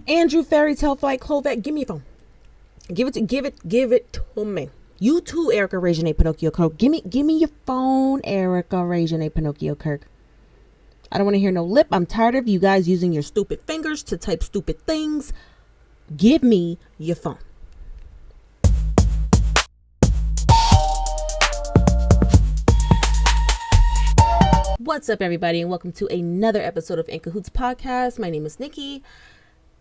Andrew Fairy Tale Flight Clovette, give me your phone. Give it to me. You too, Erica Regine Pinocchio Kirk. Give me your phone, Erica Regine Pinocchio Kirk. I don't want to hear no lip. I'm tired of you guys using your stupid fingers to type stupid things. Give me your phone. What's up, everybody, and welcome to another episode of In Cahoots Podcast. My name is Nikki.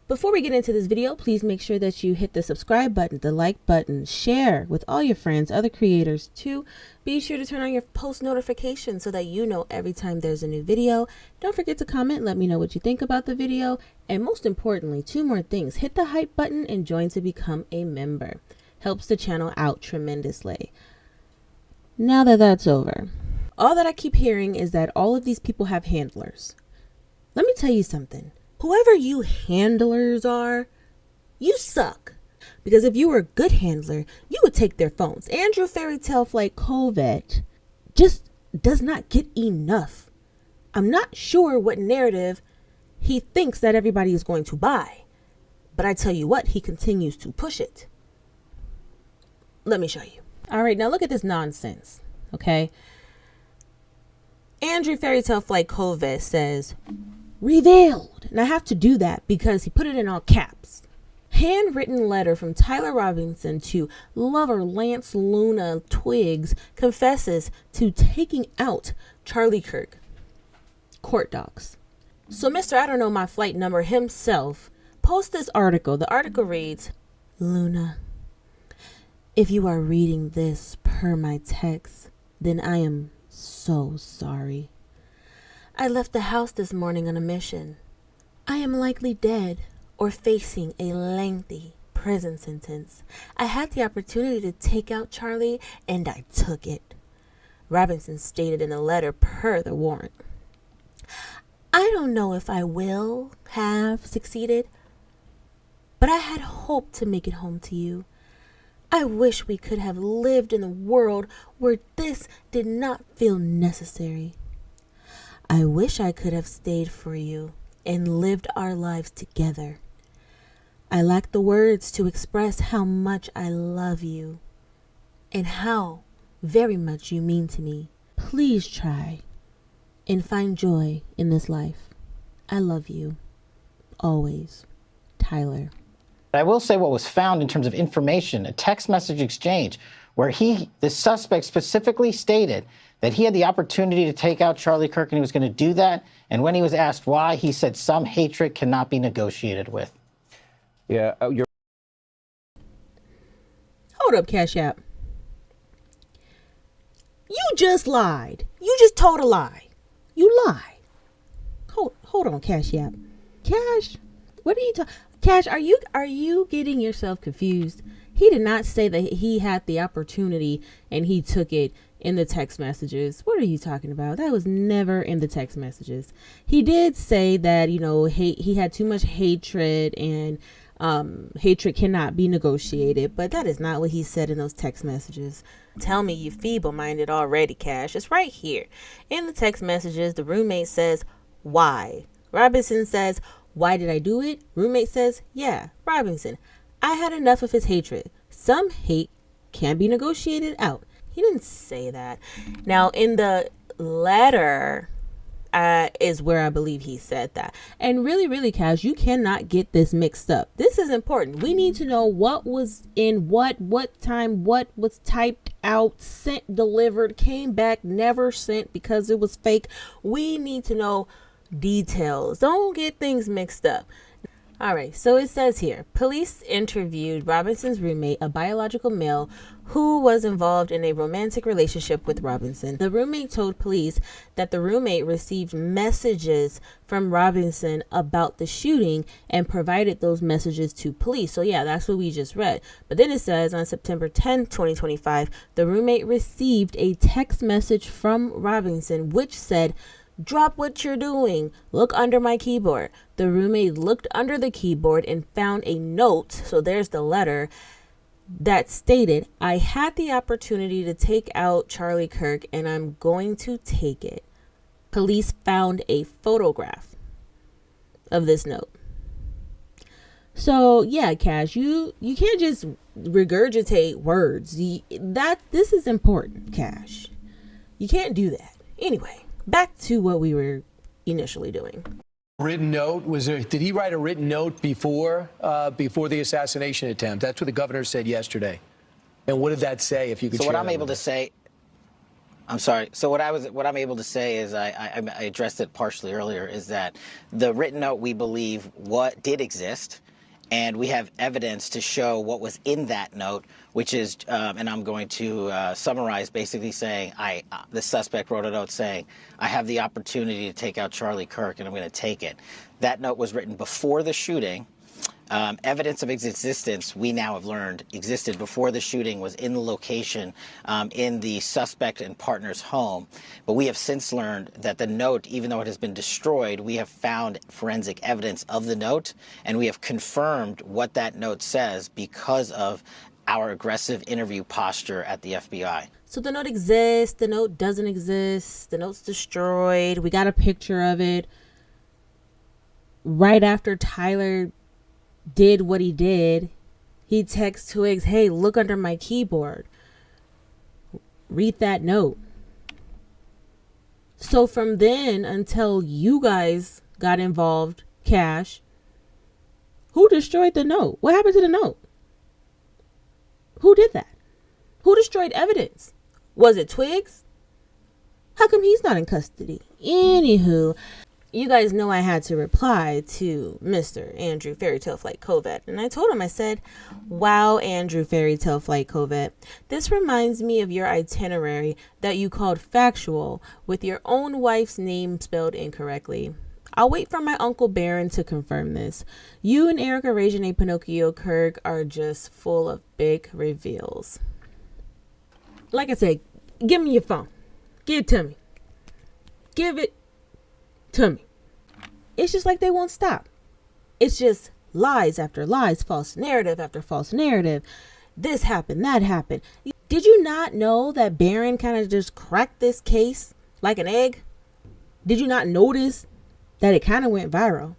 Before we get into this video, please make sure that you hit the subscribe button, the like button, share with all your friends, other creators too. Be sure to turn on your post notifications so that you know every time there's a new video. Don't forget to comment, let me know what you think about the video. And most importantly, two more things. Hit the hype button and join to become a member. Helps the channel out tremendously. Now that that's over, all that I keep hearing is that all of these people have handlers. Let me tell you something. Whoever you handlers are, you suck. Because if you were a good handler, you would take their phones. Andrew Fairy Tale Flight Clovette just does not get enough. I'm not sure what narrative he thinks that everybody is going to buy. But I tell you what, he continues to push it. Let me show you. All right, now look at this nonsense, okay? Andrew Fairy Tale Flight Clovette says, revealed. And I have to do that because he put it in all caps. Handwritten letter from Tyler Robinson to lover Lance Luna Twiggs confesses to taking out Charlie Kirk. Court docs. So Mr. I don't know my flight number himself posts this article. The article reads, Luna, if you are reading this per my text, then I am so sorry. I left the house this morning on a mission. I am likely dead or facing a lengthy prison sentence. I had the opportunity to take out Charlie and I took it. Robinson stated in the letter per the warrant. I don't know if I will have succeeded, but I had hoped to make it home to you. I wish we could have lived in a world where this did not feel necessary. I wish I could have stayed for you and lived our lives together. I lack the words to express how much I love you and how very much you mean to me. Please try and find joy in this life. I love you. Always. Tyler. I will say what was found in terms of information, a text message exchange where the suspect specifically stated that he had the opportunity to take out Charlie Kirk and he was going to do that. And when he was asked why, he said some hatred cannot be negotiated with. Yeah, Hold up, Cash App. You just lied. You just told a lie. You lied. Hold on, Cash App. Cash, what are you talking? Cash, are you getting yourself confused? He did not say that he had the opportunity and he took it in the text messages. What are you talking about? That was never in the text messages. He did say that, he had too much hatred and hatred cannot be negotiated, but that is not what he said in those text messages. Tell me you feeble-minded already, Cash. It's right here. In the text messages, the roommate says, why? Robinson says, why did I do it? Roommate says, yeah, Robinson, I had enough of his hatred. Some hate can be negotiated out. He didn't say that. Now, in the letter is where I believe he said that. And really, Cash, you cannot get this mixed up. This is important. We need to know what was in what time, what was typed out, sent, delivered, came back, never sent because it was fake. We need to know details. Don't get things mixed up. All right, so it says here, police interviewed Robinson's roommate, a biological male who was involved in a romantic relationship with Robinson. The roommate told police that the roommate received messages from Robinson about the shooting and provided those messages to police. So yeah, that's what we just read. But then it says on September 10th, 2025, the roommate received a text message from Robinson which said, drop what you're doing. Look under my keyboard. The roommate looked under the keyboard and found a note. So there's the letter that stated, I had the opportunity to take out Charlie Kirk and I'm going to take it. Police found a photograph of this note. So yeah, Cash, you can't just regurgitate words. This is important, Cash. You can't do that. Anyway, back to what we were initially doing. Written note, did he write a written note before the assassination attempt? That's what the governor said yesterday. And what did that say, if you could share? So what I'm able to say, I'm sorry. So what I'm able to say is I addressed it partially earlier, is that the written note, we believe, what did exist, and we have evidence to show what was in that note, which is, and I'm going to summarize, basically saying, the suspect wrote a note saying, I have the opportunity to take out Charlie Kirk, and I'm going to take it. That note was written before the shooting. Evidence of its existence, we now have learned, existed before the shooting, was in the location in the suspect and partner's home. But we have since learned that the note, even though it has been destroyed, we have found forensic evidence of the note, and we have confirmed what that note says because of our aggressive interview posture at the FBI. So the note exists, the note doesn't exist, the note's destroyed, we got a picture of it. Right after Tyler did what he did, he texts Twiggs, hey, look under my keyboard. Read that note. So from then until you guys got involved, Cash, who destroyed the note? What happened to the note? Who did that? Who destroyed evidence? Was it Twiggs? How come he's not in custody? Anywho, you guys know I had to reply to Mr. Andrew Fairytale Flight Covet. And I told him, I said, wow, Andrew Fairytale Flight Covet, this reminds me of your itinerary that you called factual with your own wife's name spelled incorrectly. I'll wait for my Uncle Baron to confirm this. You and Erica Regine Pinocchio Kirk are just full of big reveals. Like I said, give me your phone. Give it to me. Give it to me. It's just like they won't stop. It's just lies after lies, false narrative after false narrative. This happened, that happened. Did you not know that Barron kind of just cracked this case like an egg? Did you not notice that it kind of went viral?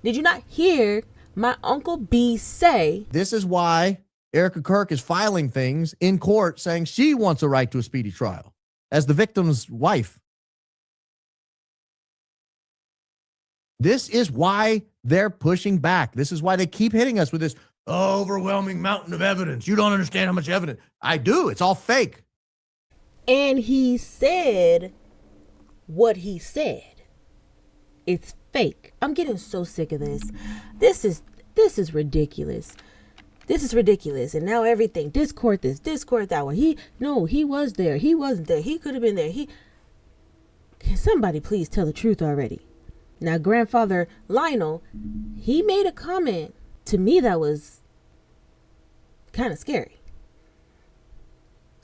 Did you not hear my Uncle B say, this is why Erica Kirk is filing things in court saying she wants a right to a speedy trial as the victim's wife. This is why they're pushing back. This is why they keep hitting us with this overwhelming mountain of evidence. You don't understand how much evidence. I do. It's all fake. and he said what he said. It's fake. I'm getting so sick of this. This is ridiculous. This is ridiculous. And now everything, discord this, discord that one. He was there. He wasn't there. He could have been there. Can somebody please tell the truth already? Now, grandfather Lionel, he made a comment to me that was kind of scary.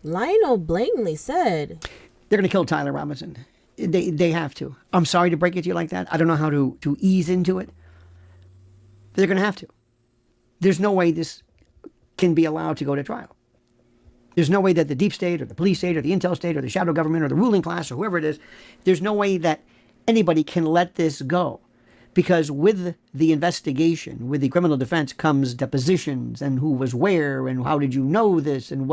Lionel blatantly said, they're going to kill Tyler Robinson. They have to. I'm sorry to break it to you like that. I don't know how to ease into it. But they're going to have to. There's no way this can be allowed to go to trial. There's no way that the deep state or the police state or the intel state or the shadow government or the ruling class or whoever it is, there's no way that anybody can let this go. Because with the investigation, with the criminal defense comes depositions and who was where and how did you know this and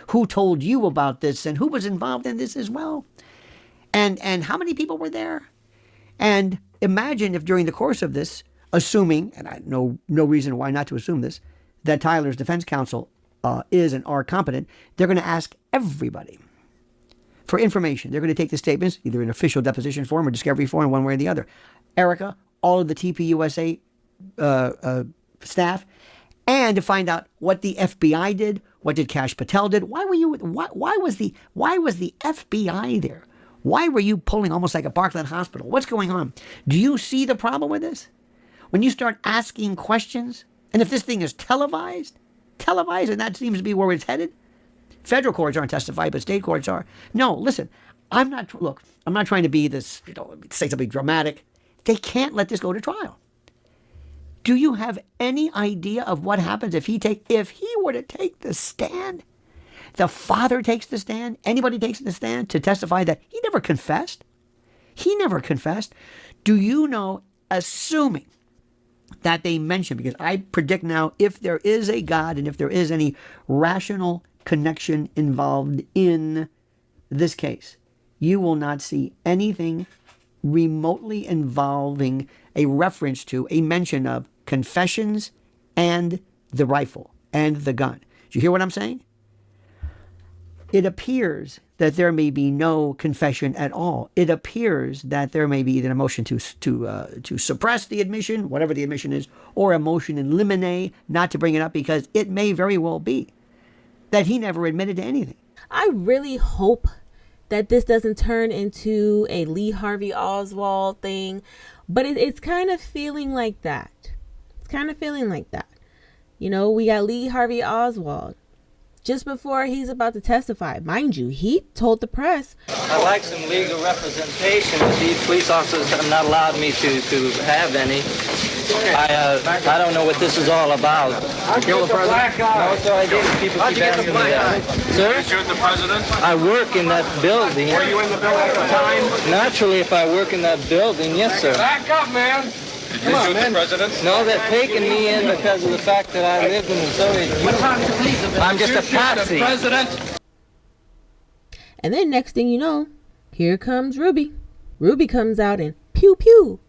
who told you about this and who was involved in this as well. And how many people were there? And imagine if during the course of this, assuming, and I know no reason why not to assume this, that Tyler's defense counsel is and are competent, they're going to ask everybody for information. They're going to take the statements, either in official deposition form or discovery form, one way or the other. Erica, all of the TPUSA staff, and to find out what the FBI did, what did Kash Patel did. Why was the FBI there? Why were you pulling almost like a Parkland hospital? What's going on? Do you see the problem with this? When you start asking questions, and if this thing is televised, and that seems to be where it's headed, federal courts aren't testifying, but state courts are. No, listen, I'm not trying to be this, say something dramatic. They can't let this go to trial. Do you have any idea of what happens if he were to take the stand? The father takes the stand, anybody takes the stand to testify that he never confessed. He never confessed. Do you know, assuming that they mention, because I predict now, if there is a God and if there is any rational connection involved in this case, you will not see anything remotely involving a reference to, a mention of confessions and the rifle and the gun. Do you hear what I'm saying? It appears that there may be no confession at all. It appears that there may be either a motion to suppress the admission, whatever the admission is, or a motion in limine not to bring it up, because it may very well be that he never admitted to anything. I really hope that this doesn't turn into a Lee Harvey Oswald thing, but it's kind of feeling like that. It's kind of feeling like that. You know, we got Lee Harvey Oswald just before he's about to testify. Mind you, he told the press, I'd like some legal representation, but these police officers have not allowed me to have any. I don't know what this is all about. Kill the president. No, sir, I didn't. People keep asking me that. Sir? Shoot the president? I work in that building. Were you in the building at the time? Naturally, if I work in that building, yes, sir. Back up, man. Did you shoot the president? No, they're taking me in because of the fact that I lived in the Soviet Union. I'm just a patsy. President? and then next thing you know, here comes Ruby. Ruby comes out and pew pew.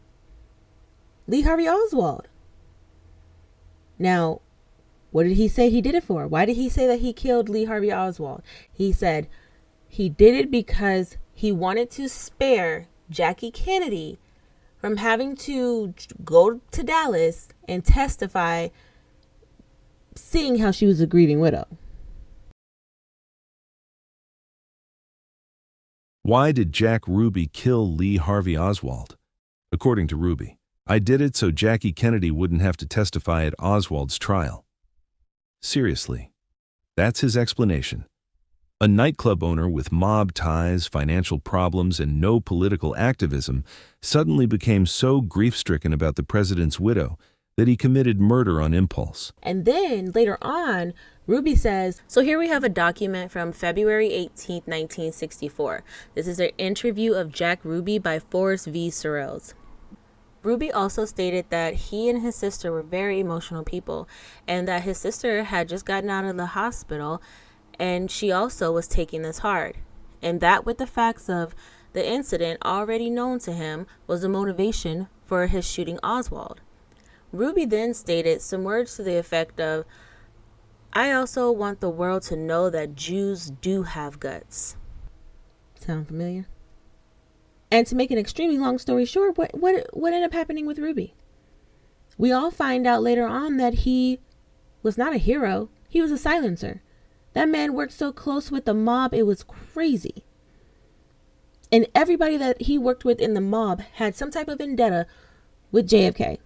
Lee Harvey Oswald. Now, what did he say he did it for? Why did he say that he killed Lee Harvey Oswald? He said he did it because he wanted to spare Jackie Kennedy from having to go to Dallas and testify, seeing how she was a grieving widow. Why did Jack Ruby kill Lee Harvey Oswald? According to Ruby, I did it so Jackie Kennedy wouldn't have to testify at Oswald's trial. Seriously, that's his explanation. A nightclub owner with mob ties, financial problems, and no political activism suddenly became so grief-stricken about the president's widow that he committed murder on impulse. And then later on, Ruby says, so here we have a document from February 18th, 1964. This is an interview of Jack Ruby by Forrest V. Sorrells. Ruby also stated that he and his sister were very emotional people and that his sister had just gotten out of the hospital and she also was taking this hard. And that, with the facts of the incident already known to him, was the motivation for his shooting Oswald. Ruby then stated some words to the effect of, I also want the world to know that Jews do have guts. Sound familiar? And to make an extremely long story short, what ended up happening with Ruby? We all find out later on that he was not a hero. He was a silencer. That man worked so close with the mob, it was crazy. And everybody that he worked with in the mob had some type of vendetta with JFK.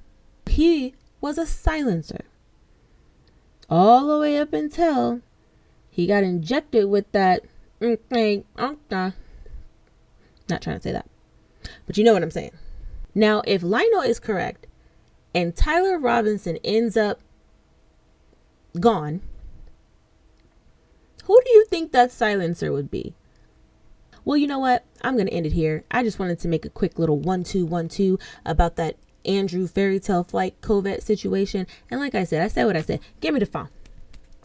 He was a silencer. All the way up until he got injected with that. Not trying to say that, but you know what I'm saying. Now, if Lionel is correct and Tyler Robinson ends up gone, who do you think that silencer would be? Well, you know what? I'm going to end it here. I just wanted to make a quick little 1-2-1-2 about that Andrew fairy tale flight Covette situation. And like I said what I said. Give me the phone.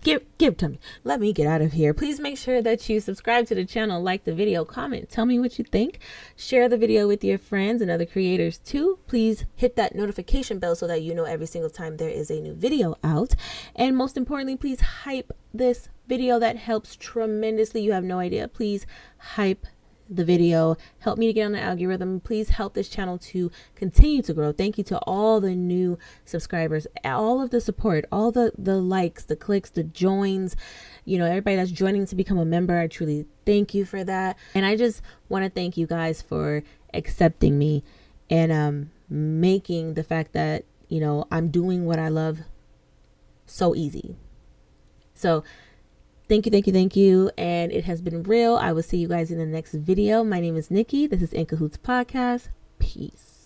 Give it to me. Let me get out of here. Please make sure that you subscribe to the channel, like the video, comment, tell me what you think. Share the video with your friends and other creators too. Please hit that notification bell so that you know every single time there is a new video out. And most importantly, please hype this video. That helps tremendously. You have no idea. Please hype the video, help me to get on the algorithm. Please help this channel to continue to grow. Thank you to all the new subscribers, all of the support, all the likes, the clicks, the joins, everybody that's joining to become a member. I truly thank you for that. And I just want to thank you guys for accepting me and making the fact that I'm doing what I love so easy. So thank you. And it has been real. I will see you guys in the next video. My name is Nikki. This is In Cahoots Podcast. Peace.